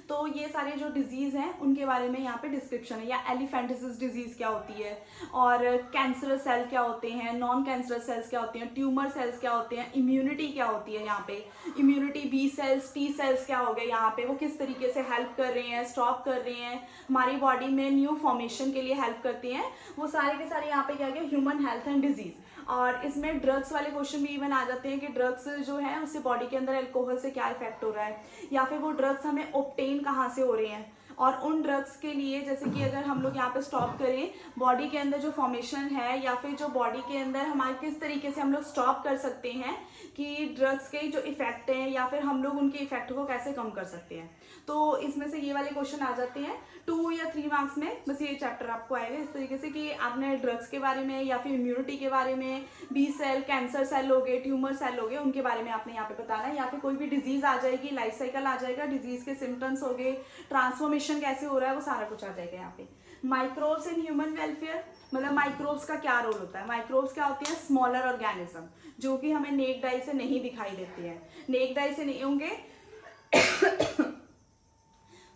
तो ये सारे जो डिजीज़ हैं उनके बारे में यहाँ पे डिस्क्रिप्शन है। या एलिफेंटिसिस डिजीज़ क्या होती है, और कैंसरस सेल क्या होते हैं, नॉन कैंसरस सेल्स क्या होते हैं, ट्यूमर सेल्स क्या होते हैं, इम्यूनिटी क्या होती है, यहाँ पे immunity, B cells, T cells क्या हो गए, यहाँ पे वो किस तरीके से हेल्प कर रहे हैं, स्टॉप कर रहे हैं, हमारी बॉडी में न्यू फॉर्मेशन के लिए हेल्प करते हैं। वो सारे के सारे यहाँ पे क्या गया, ह्यूमन हेल्थ एंड डिजीज। और इसमें ड्रग्स वाले क्वेश्चन भी इवन आ जाते हैं कि ड्रग्स जो है उससे बॉडी के अंदर अल्कोहल से क्या इफेक्ट हो रहा है, या फिर वो ड्रग्स हमें ऑब्टेन कहाँ से हो रहे हैं, और उन ड्रग्स के लिए जैसे कि अगर हम लोग यहाँ पे स्टॉप करें बॉडी के अंदर जो फॉर्मेशन है, या फिर जो बॉडी के अंदर हमारे किस तरीके से हम लोग स्टॉप कर सकते हैं कि ड्रग्स के जो इफेक्ट हैं, या फिर हम लोग उनके इफेक्ट को कैसे कम कर सकते हैं। तो इसमें से ये वाले क्वेश्चन आ जाते हैं 2 या 3 मार्क्स में, बस ये चैप्टर आपको आएगा इस तरीके से कि आपने ड्रग्स के बारे में, या फिर इम्यूनिटी के बारे में, बी सेल, कैंसर सेल हो गए, ट्यूमर सेल हो गए, उनके बारे में आपने यहाँ पे बताना है। या फिर कोई भी डिजीज आ जाएगी, लाइफ साइकिल आ जाएगा, डिजीज के सिम्टम्स हो गए, ट्रांसफॉर्मेशन कैसे हो रहा है, वो सारा कुछ आ जाएगा यहाँ पे। माइक्रोब्स इन ह्यूमन वेलफेयर, मतलब माइक्रोब्स का क्या रोल होता है। माइक्रोब्स क्या होती है, स्मॉलर ऑर्गेनिज्म जो कि हमें नेक्ड आई से नहीं दिखाई देती है, नेक्ड आई से नहीं होंगे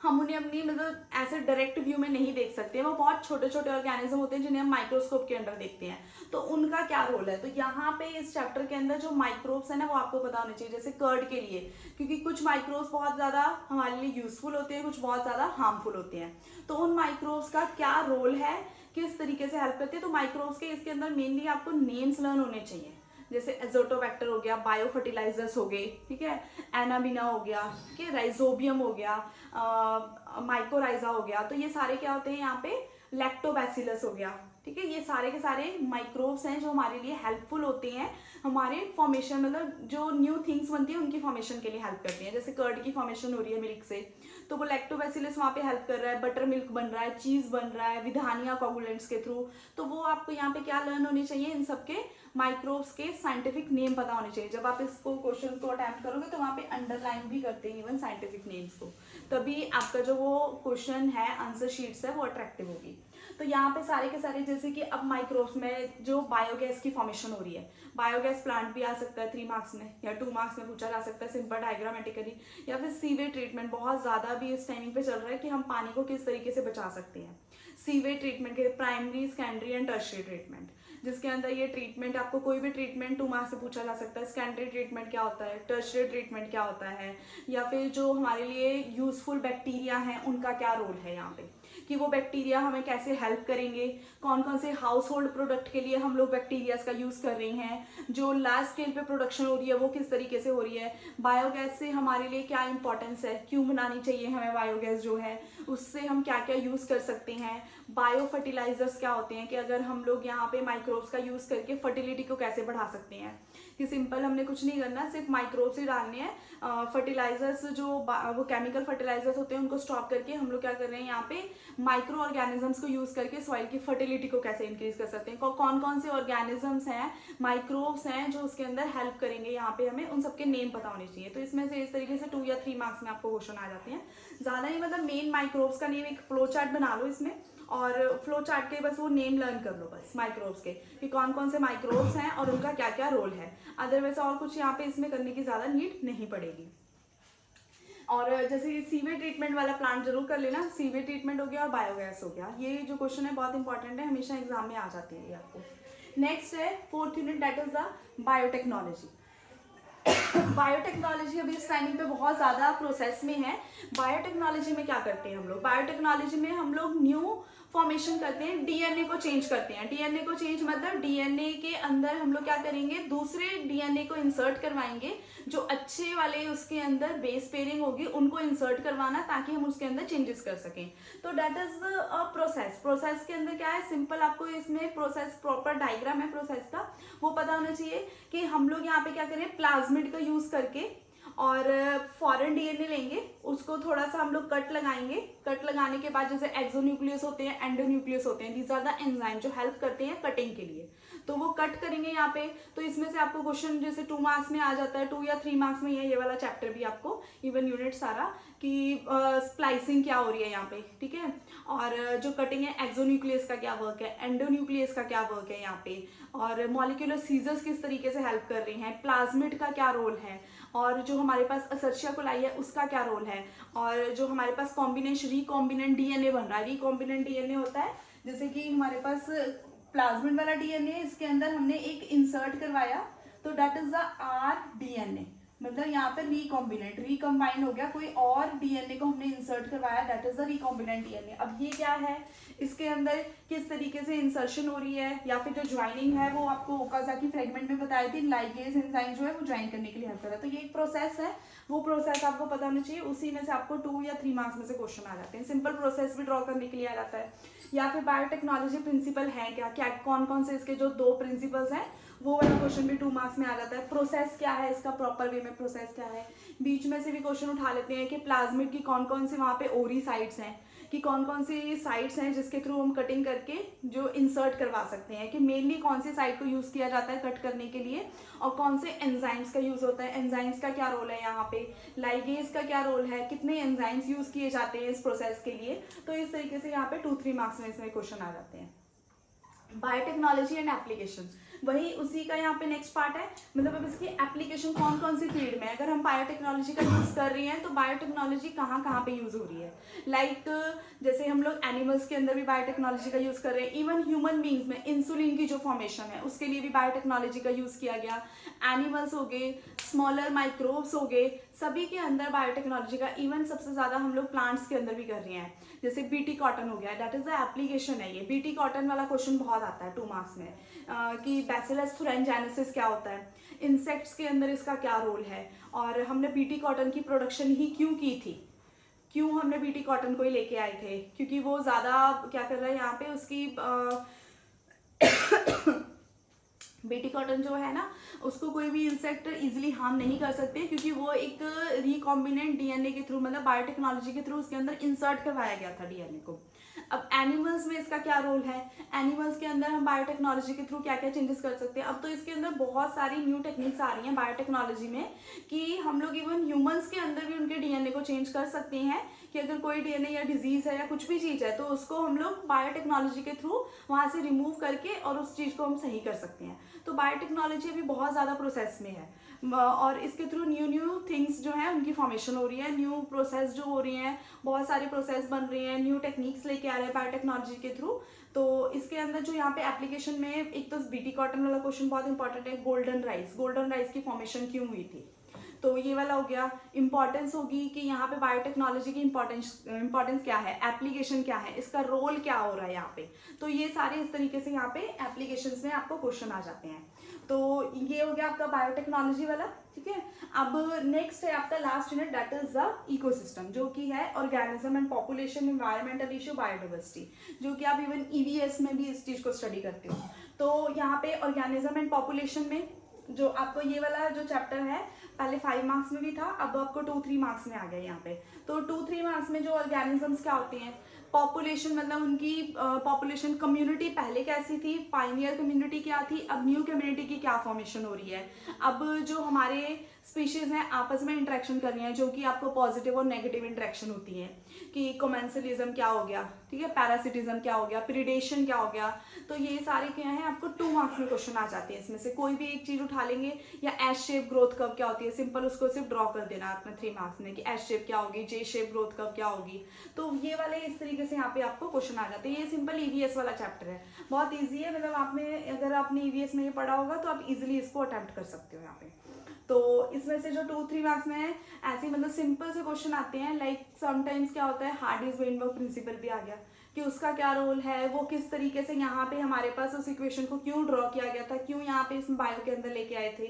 हम उन्हें अपनी मतलब ऐसे डायरेक्ट व्यू में नहीं देख सकते हैं। वो बहुत छोटे छोटे ऑर्गेनिज्म होते हैं जिन्हें हम माइक्रोस्कोप के अंदर देखते हैं, तो उनका क्या रोल है। तो यहाँ पे इस चैप्टर के अंदर जो माइक्रोब्स है ना वो आपको पता होने चाहिए। जैसे कर्ड के लिए, क्योंकि कुछ माइक्रोब्स बहुत ज़्यादा हमारे लिए यूजफुल होते हैं, कुछ बहुत ज़्यादा हार्मफुल होते हैं, तो उन माइक्रोब्स का क्या रोल है, किस तरीके से हेल्प करते हैं। तो माइक्रोब्स के इसके अंदर मेनली आपको नेम्स लर्न होने चाहिए, जैसे एजोटोबैक्टर हो गया, बायो फर्टिलाइजर्स हो गए, ठीक है, एनाबिना हो गया, ठीक है, राइजोबियम हो गया, माइकोराइजा हो गया। तो ये सारे क्या होते हैं यहाँ पे, लैक्टोबैसिलस हो गया, ठीक है। ये सारे के सारे माइक्रोब्स हैं जो हमारे लिए हेल्पफुल होते हैं, हमारे फॉर्मेशन मतलब जो न्यू थिंग्स बनती है उनकी फॉर्मेशन के लिए हेल्प करती हैं। जैसे कर्ड की फॉर्मेशन हो रही है मिल्क से, तो वो लैक्टोबैसिलस वहाँ पे हेल्प कर रहा है, बटर मिल्क बन रहा है, चीज़ बन रहा है विधानिया कोगुलेंट्स के थ्रू। तो वो आपको यहाँ पे क्या लर्न होने चाहिए, इन सब के माइक्रोब्स के साइंटिफिक नेम पता होने चाहिए। जब आप इसको क्वेश्चन को अटेम्प्ट करोगे तो वहाँ पे अंडरलाइन भी करते हैं इवन साइंटिफिक नेम्स को, तभी आपका जो वो क्वेश्चन है आंसर शीट्स है वो अट्रैक्टिव होगी। तो यहाँ पे सारे के सारे जैसे कि अब माइक्रोब्स में जो बायोगैस की फॉर्मेशन हो रही है, बायोगैस प्लांट भी आ सकता है 3 मार्क्स में या 2 मार्क्स में पूछा जा सकता है सिंपल डायग्रामेटिकली, या फिर सीवेज ट्रीटमेंट बहुत ज़्यादा भी इस टाइमिंग पे चल रहा है कि हम पानी को किस तरीके से बचा सकते हैं। सीवेज ट्रीटमेंट के primary, secondary and tertiary treatment, जिसके अंदर ये ट्रीटमेंट आपको कोई भी ट्रीटमेंट 2 मार्क्स से पूछा जा सकता है। सेकेंडरी ट्रीटमेंट क्या होता है, टर्शियरी ट्रीटमेंट क्या होता है, या फिर जो हमारे लिए यूजफुल बैक्टीरिया हैं उनका क्या रोल है यहाँ पे, कि वो बैक्टीरिया हमें कैसे हेल्प करेंगे, कौन कौन से हाउस होल्ड प्रोडक्ट के लिए हम लोग बैक्टीरियाज का यूज़ कर रहे हैं, जो लार्ज स्केल पे प्रोडक्शन हो रही है वो किस तरीके से हो रही है, बायोगैस से हमारे लिए क्या इंपॉर्टेंस है, क्यों बनानी चाहिए हमें बायोगैस जो है, उससे हम क्या क्या यूज़ कर सकते हैं, बायो फर्टिलाइजर्स क्या होते हैं, कि अगर हम लोग यहाँ पे माइक्रोब्स का यूज़ करके फर्टिलिटी को कैसे बढ़ा सकते हैं, कि सिंपल हमने कुछ नहीं करना, सिर्फ माइक्रोब्स ही डालने हैं। फर्टिलाइजर्स जो वो केमिकल फर्टिलाइजर्स होते हैं उनको स्टॉप करके हम लोग क्या कर रहे हैं यहाँ पे माइक्रो ऑर्गेनिजम्स को यूज़ करके सॉइल की फर्टिलिटी को कैसे इंक्रीज कर सकते हैं, कौन कौन से ऑर्गेनिजम्स हैं, माइक्रोब्स हैं जो उसके अंदर हेल्प करेंगे यहाँ पे, हमें उन सबके नेम पता होने चाहिए। तो इसमें से इस तरीके से 2 या 3 मार्क्स में आपको क्वेश्चन आ जाते हैं। ज़्यादा नहीं, मतलब मेन माइक्रोब्स का नेम एक फ्लो चार्ट बना लो इसमें, और फ्लो चार्ट के बस वो नेम लर्न कर लो बस माइक्रोब्स के, कि कौन कौन से माइक्रोब्स हैं और उनका क्या क्या रोल है। अदरवाइज और कुछ यहाँ पे इसमें करने की ज़्यादा नीड नहीं पड़ेगी। और जैसे सीवेज ट्रीटमेंट वाला प्लांट जरूर कर लेना, सीवेज ट्रीटमेंट हो गया और बायोगैस हो गया, ये जो क्वेश्चन है बहुत इंपॉर्टेंट है, हमेशा एग्जाम में आ जाती है ये आपको। नेक्स्ट है 4th unit, that is the biotechnology. Biotechnology अभी इस टाइमिंग पे बहुत ज़्यादा प्रोसेस में है। बायोटेक्नोलॉजी में क्या करते हैं हम लोग, बायोटेक्नोलॉजी में हम लोग न्यू फॉर्मेशन करते हैं, डीएनए को चेंज करते हैं। डीएनए को चेंज मतलब डीएनए के अंदर हम लोग क्या करेंगे, दूसरे डीएनए को इंसर्ट करवाएंगे, जो अच्छे वाले उसके अंदर बेस पेयरिंग होगी उनको इंसर्ट करवाना, ताकि हम उसके अंदर चेंजेस कर सकें। तो that is a process. Process के अंदर क्या है, सिंपल आपको इसमें प्रोसेस प्रॉपर डायग्राम है प्रोसेस का, वो पता होना चाहिए कि हम लोग यहाँ पे क्या करें, प्लाज्मिड का यूज करके और फॉरेन डीएनए लेंगे, उसको थोड़ा सा हम लोग कट लगाएंगे। कट लगाने के बाद जैसे एक्सोन्यूक्लियस होते हैं, एंडोन्यूक्लियस होते हैं, दीज आर द एंजाइम जो हेल्प करते हैं कटिंग के लिए, तो वो कट करेंगे यहाँ पे। तो इसमें से आपको क्वेश्चन जैसे 2 मार्क्स में आ जाता है, 2 या 3 मार्क्स में ये वाला चैप्टर भी आपको इवन यूनिट सारा, कि स्प्लाइसिंग क्या हो रही है यहाँ पे, ठीक है। और जो कटिंग है, एक्सोन्यूक्लियस का क्या वर्क है, एंडोन्यूक्लियस का क्या वर्क है यहाँ पे, और मॉलिक्यूलर सीजर्स किस तरीके से हेल्प कर रही हैं, प्लाज्मिड का क्या रोल है, और जो हमारे पास असर्शिया कोलाई है उसका क्या रोल है, और जो हमारे पास कॉम्बिनेशन रिकॉम्बिनेंट डीएनए बन रहा है, रिकॉम्बिनेंट डीएनए होता है जैसे कि हमारे पास प्लाज्मिड वाला डीएनए, इसके अंदर हमने एक इंसर्ट करवाया, तो that is the R DNA, मतलब यहाँ पे रिकॉम्बिनेंट, रिकम्बाइन हो गया, कोई और डीएनए को हमने इंसर्ट करवाया, that is the recombinant DNA. अब ये क्या है, इसके अंदर किस तरीके से इंसर्शन हो रही है या फिर जो ज्वाइनिंग है वो आपको ओकाज़की फ्रेगमेंट में बताई थी, लाइगेज एंजाइम जो है वो ज्वाइन करने के लिए हेल्प कर रहा है। तो ये एक प्रोसेस है, वो प्रोसेस आपको पता होना चाहिए, उसी में से आपको 2 या 3 मार्क्स में से क्वेश्चन आ जाते हैं। सिंपल प्रोसेस भी ड्रॉ करने के लिए आ जाता है, या फिर बायोटेक्नोलॉजी प्रिंसिपल है क्या, क्या कौन कौन से इसके जो 2 प्रिंसिपल्स हैं वो वाला क्वेश्चन भी 2 मार्क्स में आ जाता है। प्रोसेस क्या है इसका, प्रॉपर वे में प्रोसेस क्या है। बीच में से भी क्वेश्चन उठा लेते हैं कि प्लाज्मिड की कौन कौन सी वहाँ पे ओरी साइट्स हैं, कि कौन कौन सी साइट्स हैं जिसके थ्रू हम कटिंग करके जो इंसर्ट करवा सकते हैं, कि मेनली कौन सी साइट को यूज़ किया जाता है कट करने के लिए, और कौन से एंजाइम्स का यूज़ होता है, एंजाइम्स का क्या रोल है यहाँ पे, लाइगेज का क्या रोल है, कितने एंजाइम्स यूज़ किए जाते हैं इस प्रोसेस के लिए। तो इस तरीके से यहाँ पे 2-3 मार्क्स में इसमें क्वेश्चन आ जाते हैं। बायोटेक्नोलॉजी एंड एप्लीकेशन, वही उसी का यहाँ पे नेक्स्ट पार्ट है, मतलब अब इसकी एप्लीकेशन कौन कौन सी फील्ड में, अगर हम बायोटेक्नोलॉजी का यूज़ कर रही हैं तो बायोटेक्नोलॉजी कहाँ कहाँ पे यूज़ हो रही है। लाइक जैसे हम लोग एनिमल्स के अंदर भी बायोटेक्नोलॉजी का यूज़ कर रहे हैं, इवन ह्यूमन बींग्स में इंसुलिन की जो फॉर्मेशन है उसके लिए भी बायोटेक्नोलॉजी का यूज़ किया गया। एनिमल्स हो गए, स्मॉलर माइक्रोब्स हो गए, सभी के अंदर बायोटेक्नोलॉजी का, इवन सबसे ज़्यादा हम लोग प्लांट्स के अंदर भी कर रहे हैं। जैसे बीटी कॉटन हो गया, दैट इज द एप्लीकेशन है ये। बीटी कॉटन वाला क्वेश्चन बहुत आता है 2 मार्क्स में, कि बैसिलस थुरेनजेनेसिस क्या होता है, इंसेक्ट्स के अंदर इसका क्या रोल है, और हमने बीटी कॉटन की प्रोडक्शन ही क्यों की थी, क्यों हमने बीटी कॉटन को ही लेके आए थे, क्योंकि वो ज़्यादा क्या कर रहा है यहाँ पे उसकी बीटी कॉटन जो है ना, उसको कोई भी इंसेक्ट इजीली हार्म नहीं कर सकते, क्योंकि वो एक रिकॉम्बिनेंट डीएनए के थ्रू, मतलब बायोटेक्नोलॉजी के थ्रू उसके अंदर इंसर्ट करवाया गया था डीएनए को। अब एनिमल्स में इसका क्या रोल है, एनिमल्स के अंदर हम बायोटेक्नोलॉजी के थ्रू क्या क्या चेंजेस कर सकते हैं। अब तो इसके अंदर बहुत सारी न्यू टेक्निक्स आ रही हैं बायोटेक्नोलॉजी में, कि हम लोग इवन ह्यूमंस के अंदर भी उनके डीएनए को चेंज कर सकते हैं, कि अगर कोई डीएनए या डिजीज है या कुछ भी चीज़ है तो उसको हम लोग बायोटेक्नोलॉजी के थ्रू वहाँ से रिमूव करके और उस चीज़ को हम सही कर सकते हैं। तो बायोटेक्नोलॉजी अभी बहुत ज़्यादा प्रोसेस में है, और इसके थ्रू न्यू थिंग्स जो है उनकी फॉर्मेशन हो रही है, न्यू प्रोसेस जो हो रही हैं, बहुत सारे प्रोसेस बन रही हैं, न्यू टेक्निक्स लेके आ रहे हैं बायोटेक्नोलॉजी के थ्रू। तो इसके अंदर जो यहाँ पे एप्लीकेशन में, एक तो बीटी कॉटन वाला क्वेश्चन बहुत इंपॉर्टेंट है, गोल्डन राइस की फॉर्मेशन क्यों हुई थी, तो ये वाला हो गया। इंपॉर्टेंस होगी कि यहाँ पे बायोटेक्नोलॉजी की इंपॉर्टेंस क्या है, एप्लीकेशन क्या है, इसका रोल क्या हो रहा है यहाँ पे, तो ये सारे इस तरीके से यहाँ पे एप्लीकेशंस में आपको क्वेश्चन आ जाते हैं। तो ये हो गया आपका बायोटेक्नोलॉजी वाला, ठीक है। अब नेक्स्ट है आपका last unit, that is the ecosystem, जो कि है organism and population, environmental issue, biodiversity, जो कि आप इवन ईवीएस में भी इस चीज को स्टडी करते हो। तो यहाँ पे ऑर्गेनिज्म एंड पॉपुलेशन में जो आपको ये वाला जो चैप्टर है, पहले 5 मार्क्स में भी था, अब आपको 2-3 मार्क्स में आ गया यहाँ पे। तो 2-3 मार्क्स में जो ऑर्गेनिजम्स क्या होते हैं, पॉपुलेशन मतलब उनकी पॉपुलेशन कम्युनिटी पहले कैसी थी, पाइनियर कम्युनिटी क्या थी, अब न्यू कम्युनिटी की क्या फॉर्मेशन हो रही है, अब जो हमारे स्पीशीज हैं आपस में इंटरेक्शन कर रही हैं, जो कि आपको पॉजिटिव और नेगेटिव इंटरेक्शन होती है, कि कोमेंसलिज्म क्या हो गया, ठीक है, पैरासिटिज्म क्या हो गया, प्रीडेशन क्या हो गया। तो ये सारे क्या हैं, आपको 2 मार्क्स में क्वेश्चन आ जाते हैं, इसमें से कोई भी एक चीज उठा लेंगे। या एस शेप ग्रोथ कर्व क्या होती है, सिंपल उसको सिर्फ ड्रॉ कर देना आपने 3 मार्क्स में, कि एस शेप क्या होगी, जे शेप ग्रोथ कर्व क्या होगी। तो ये वाले इस तरीके से यहाँ पे आपको क्वेश्चन आ जाते हैं। ये सिंपल ईवीएस वाला चैप्टर है, बहुत ईजी है, मतलब अगर आपने ईवीएस में ये पढ़ा होगा तो आप इजिली इसको अटेम्प्ट कर सकते हो यहाँ पे। तो इसमें से जो 2-3 मार्क्स में है, ऐसे मतलब सिंपल से क्वेश्चन आते हैं, लाइक समटाइम्स क्या होता है, हार्डीज-वेइनबर्ग प्रिंसिपल भी आ गया, कि उसका क्या रोल है, वो किस तरीके से यहाँ पे हमारे पास उस इक्वेशन को क्यों ड्रॉ किया गया था, क्यों यहाँ पे इस बायो के अंदर लेके आए थे।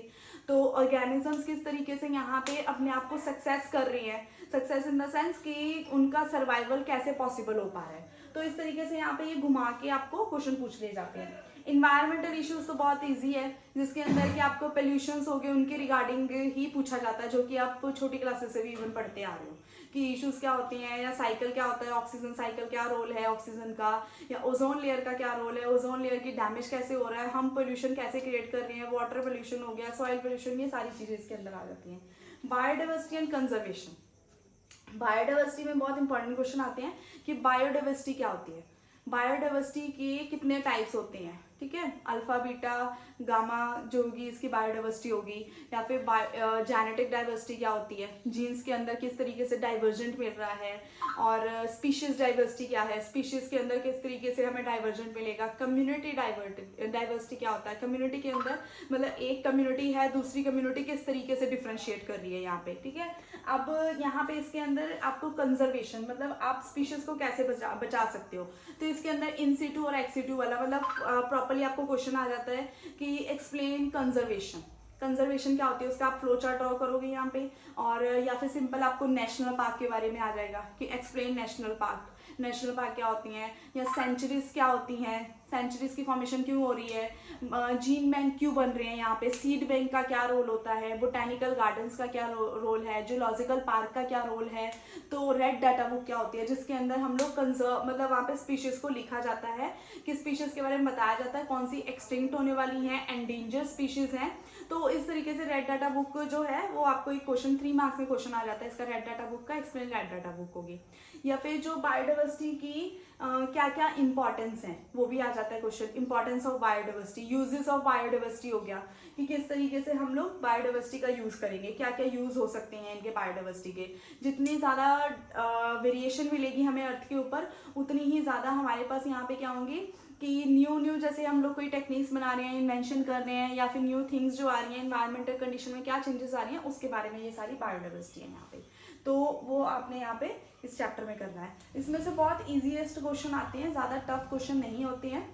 तो ऑर्गेनिजम्स किस तरीके से यहाँ पे अपने आप को सक्सेस कर रही हैं, सक्सेस इन द सेंस कि उनका सर्वाइवल कैसे पॉसिबल हो पा रहा है। तो इस तरीके से यहाँ पे ये घुमा के आपको क्वेश्चन पूछ ले जाते हैं। इन्वायरमेंटल इश्यूज तो बहुत इजी है, जिसके अंदर कि आपको पोल्यूशंस हो गए उनके रिगार्डिंग ही पूछा जाता है, जो कि आप छोटी क्लासेस से भी इवन पढ़ते आ रहे हो, कि इश्यूज क्या होते हैं, या साइकिल क्या होता है, ऑक्सीजन साइकिल क्या रोल है ऑक्सीजन का, या ओजोन लेयर का क्या रोल है, ओजोन लेयर की डैमेज कैसे हो रहा है, हम पोल्यूशन कैसे क्रिएट कर रहे हैं, वाटर पोल्यूशन हो गया, सॉइल पोल्यूशन, ये सारी चीजें इसके अंदर आ जाती हैं। बायोडाइवर्सिटी एंड कंजर्वेशन, बायोडाइवर्सिटी में बहुत इंपॉर्टेंट क्वेश्चन आते हैं कि बायोडाइवर्सिटी क्या होती है, बायोडाइवर्सिटी के कितने टाइप्स होते हैं, ठीक है, अल्फा बीटा गामा जो होगी इसकी बायोडाइवर्सिटी होगी, या फिर जेनेटिक डाइवर्सिटी क्या होती है, जीन्स के अंदर किस तरीके से डाइवर्जेंट मिल रहा है, और स्पीशीज डाइवर्सिटी क्या है, स्पीशीज के अंदर किस तरीके से हमें डाइवर्जेंट मिलेगा, कम्युनिटी डाइवर्सिटी क्या होता है, कम्युनिटी के अंदर मतलब एक कम्युनिटी है दूसरी कम्युनिटी किस तरीके से डिफ्रेंशिएट कर रही है यहाँ पे, ठीक है। अब यहाँ पे इसके अंदर आपको कंजर्वेशन मतलब आप स्पीशीज को कैसे बचा सकते हो, तो इसके अंदर इन सीटू और एक्स सीटू वाला मतलब प्रॉपर्ली आपको क्वेश्चन आ जाता है कि एक्सप्लेन कंजर्वेशन, कंजर्वेशन क्या होती है उसका आप फ्लो चार्ट ड्रॉ करोगे यहाँ पे, और या फिर सिंपल आपको नेशनल पार्क के बारे में आ जाएगा कि explain national park, national park क्या होती हैं, या सेंचुरीज क्या होती हैं, सेंचुरीज की फॉर्मेशन क्यों हो रही है, जीन बैंक क्यों बन रहे हैं यहाँ पे, सीड बैंक का क्या रोल होता है, बोटेनिकल गार्डन्स का क्या रोल है, जूलॉजिकल पार्क का क्या रोल है। तो रेड डाटा बुक क्या होती है जिसके अंदर हम लोग कंजर्व मतलब वहाँ पे स्पीशीज को लिखा जाता है कि स्पीशीज के बारे में बताया जाता है कौन सी एक्सटिंक्ट होने वाली हैं, एंडेंजर स्पीशीज हैं। तो इस तरीके से रेड डाटा बुक जो है वो आपको एक क्वेश्चन 3 मार्क्स में क्वेश्चन आ जाता है इसका, रेड डाटा बुक का एक्सप्लेन रेड डाटा बुक होगी। या फिर जो बायोडाइवर्सिटी की क्या क्या इंपॉर्टेंस है वो भी आ जाता है question, importance of biodiversity, uses of biodiversity हो गया कि किस तरीके से हम लोग बायोडाइवर्सिटी का यूज करेंगे, क्या क्या यूज हो सकते हैं इनके बायोडाइवर्सिटी के। जितनी ज़्यादा वेरिएशन मिलेगी हमें अर्थ के ऊपर उतनी ही ज़्यादा हमारे पास यहाँ पे क्या होंगी कि न्यू जैसे हम लोग कोई टेक्निक्स बना रहे हैं, इन्वेंशन कर रहे हैं, या फिर न्यू थिंग्स जो आ रही हैं, इन्वायरमेंटल कंडीशन में क्या चेंजेस आ रही हैं उसके बारे में ये सारी बायोडाइवर्सिटी है यहाँ पे। तो वो आपने यहाँ पे इस चैप्टर में करना है। इसमें से बहुत ईजीएस्ट क्वेश्चन आते हैं, ज़्यादा टफ क्वेश्चन नहीं होते हैं,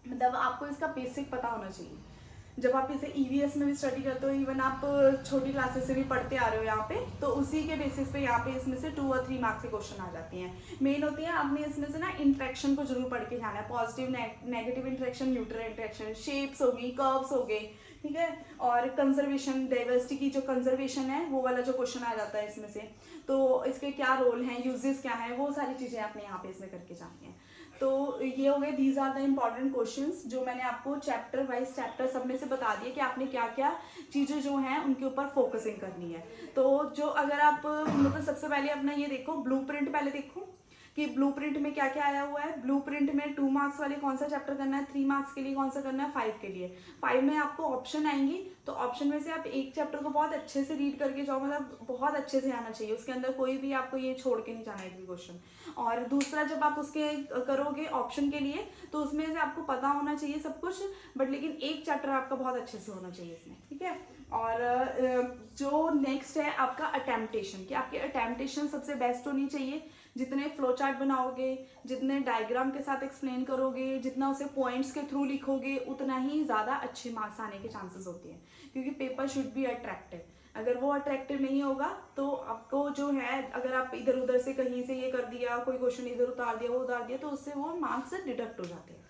मतलब आपको इसका बेसिक पता होना चाहिए। जब आप इसे EVS में भी स्टडी करते हो, इवन आप छोटी क्लासेस से भी पढ़ते आ रहे हो यहाँ पे, तो उसी के बेसिस पे यहाँ पे इसमें से 2 और 3 मार्क्स के क्वेश्चन आ जाती हैं। मेन होती है आपने इसमें से ना इंट्रैक्शन को जरूर पढ़ के जाना है, positive negative interaction, neutral interaction, shapes होगी, कर्व्स हो गए, ठीक है, और कंजर्वेशन, डाइवर्सिटी की जो कंजर्वेशन है वो वाला जो क्वेश्चन आ जाता है इसमें से, तो इसके क्या रोल हैं, यूजेस क्या हैं, वो सारी चीज़ें आपने यहाँ पे इसमें करके जानी है। तो ये हो गए, these are the important questions जो मैंने आपको चैप्टर वाइज चैप्टर सब में से बता दिया कि आपने क्या क्या चीज़ें जो हैं उनके ऊपर फोकसिंग करनी है। तो जो अगर आप मतलब सबसे पहले अपना ये देखो ब्लूप्रिंट, पहले देखो कि ब्लूप्रिंट में क्या क्या आया हुआ है। ब्लूप्रिंट में 2 मार्क्स वाले कौन सा चैप्टर करना है, 3 मार्क्स के लिए कौन सा करना है, 5 के लिए। 5 में आपको ऑप्शन आएंगी, तो ऑप्शन में से आप एक चैप्टर को बहुत अच्छे से रीड करके जाओ, मतलब बहुत अच्छे से आना चाहिए, उसके अंदर कोई भी आपको ये छोड़ के नहीं जाना एक भी क्वेश्चन। और दूसरा जब आप उसके करोगे ऑप्शन के लिए, तो उसमें से आपको पता होना चाहिए सब कुछ, बट लेकिन एक चैप्टर आपका बहुत अच्छे से होना चाहिए इसमें, ठीक है। और जो नेक्स्ट है आपका अटेम्प्टेशन, कि आपके अटेम्प्टेशन सबसे बेस्ट होनी चाहिए। जितने फ्लो चार्ट बनाओगे, जितने डायग्राम के साथ एक्सप्लेन करोगे, जितना उसे पॉइंट्स के थ्रू लिखोगे, उतना ही ज़्यादा अच्छे मार्क्स आने के चांसेस होते हैं, क्योंकि पेपर शुड बी अट्रैक्टिव। अगर वो अट्रैक्टिव नहीं होगा तो आपको जो है, अगर आप इधर उधर से कहीं से ये कर दिया, कोई क्वेश्चन इधर उतार दिया, वो उतार दिया, तो उससे वो मार्क्स डिडक्ट हो जाते हैं।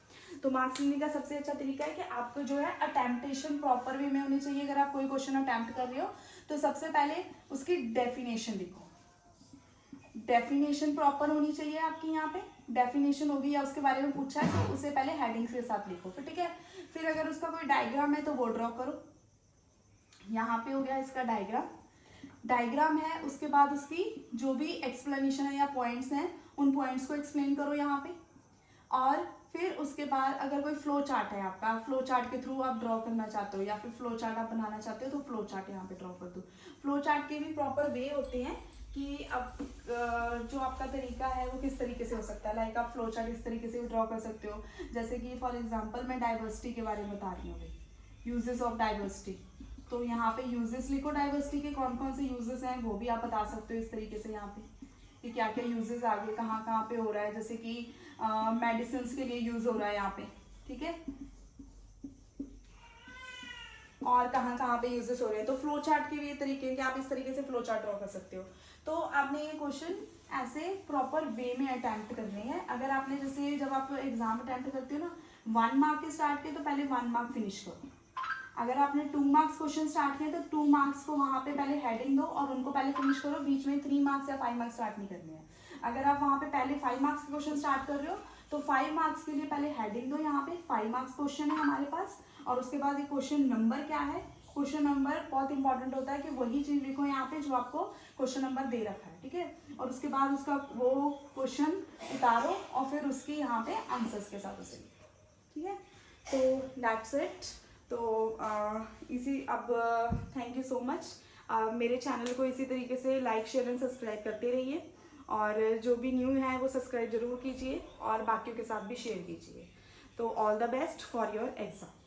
तो मार्क्स लेने का सबसे अच्छा तरीका है कि आपको जो है अटेम्प्टेशन प्रॉपर वे में होनी चाहिए। अगर आप कोई क्वेश्चन अटेम्प्ट कर रहे हो तो सबसे पहले उसकी डेफिनेशन लिखो, डेफिनेशन प्रॉपर होनी चाहिए आपकी। यहाँ पे डेफिनेशन होगी या उसके बारे में पूछा है तो उसे पहले हेडिंग्स के साथ लिखो, फिर ठीक है। फिर अगर उसका कोई डायग्राम है तो वो ड्रॉ करो। यहाँ पे हो गया इसका डायग्राम है, उसके बाद उसकी जो भी एक्सप्लेनेशन है या पॉइंट्स हैं, उन पॉइंट्स को एक्सप्लेन करो यहाँ पे। और फिर उसके बाद अगर कोई फ्लो चार्ट है आपका, फ्लो चार्ट के थ्रू आप ड्रॉ करना चाहते हो या फिर फ्लो चार्ट आप बनाना चाहते हो, तो फ्लो चार्ट यहाँ पे ड्रॉ कर दो। फ्लो चार्ट के भी प्रॉपर वे होते हैं कि अब जो आपका तरीका है वो किस तरीके से हो सकता है। लाइक आप फ्लो चार्ट इस तरीके से ड्रॉ कर सकते हो, जैसे कि फॉर एग्जांपल मैं डाइवर्सिटी के बारे में बता रही हूँ, यूजेस ऑफ डाइवर्सिटी। तो यहाँ पे यूजेस लिखो, डाइवर्सिटी के कौन कौन से यूजेस हैं वो भी आप बता सकते हो इस तरीके से यहाँ पे, कि क्या क्या यूजेस आगे कहाँ कहाँ पे हो रहा है। जैसे कि मेडिसिन के लिए यूज हो रहा है यहाँ पे, ठीक है, और कहाँ कहाँ पे यूजेस हो रहे हैं। तो फ्लो चार्ट के भी तरीके हैं कि आप इस तरीके से फ्लो चार्ट ड्रॉ कर सकते हो। तो आपने ये क्वेश्चन ऐसे प्रॉपर वे में अटेम्प्ट करने हैं। अगर आपने जैसे जब आप एग्जाम अटेम्प्ट करते हो ना, 1 मार्क के स्टार्ट किए तो पहले 1 मार्क फिनिश करो। अगर आपने 2 मार्क्स क्वेश्चन स्टार्ट किए तो 2 मार्क्स को वहाँ पे पहले हेडिंग दो और उनको पहले फिनिश करो, बीच में 3 मार्क्स या 5 मार्क्स स्टार्ट नहीं करने हैं। अगर आप वहाँ पे पहले 5 मार्क्स के क्वेश्चन स्टार्ट कर रहे हो तो 5 मार्क्स के लिए पहले हेडिंग दो, यहाँ पे 5 मार्क्स क्वेश्चन है हमारे पास, और उसके बाद ये क्वेश्चन नंबर क्या है। क्वेश्चन नंबर बहुत इंपॉर्टेंट होता है कि वही चीज लिखो यहाँ पे जो आपको क्वेश्चन नंबर दे रखा है, ठीक है। और उसके बाद उसका वो क्वेश्चन उतारो और फिर उसकी यहाँ पे आंसर्स के साथ उसे लिखो, ठीक है। तो दैट्स इट। तो इसी अब थैंक यू सो मच। मेरे चैनल को इसी तरीके से लाइक शेयर एंड सब्सक्राइब करते रहिए, और जो भी न्यू है वो सब्सक्राइब जरूर कीजिए और बाकियों के साथ भी शेयर कीजिए। तो all the best for your exam.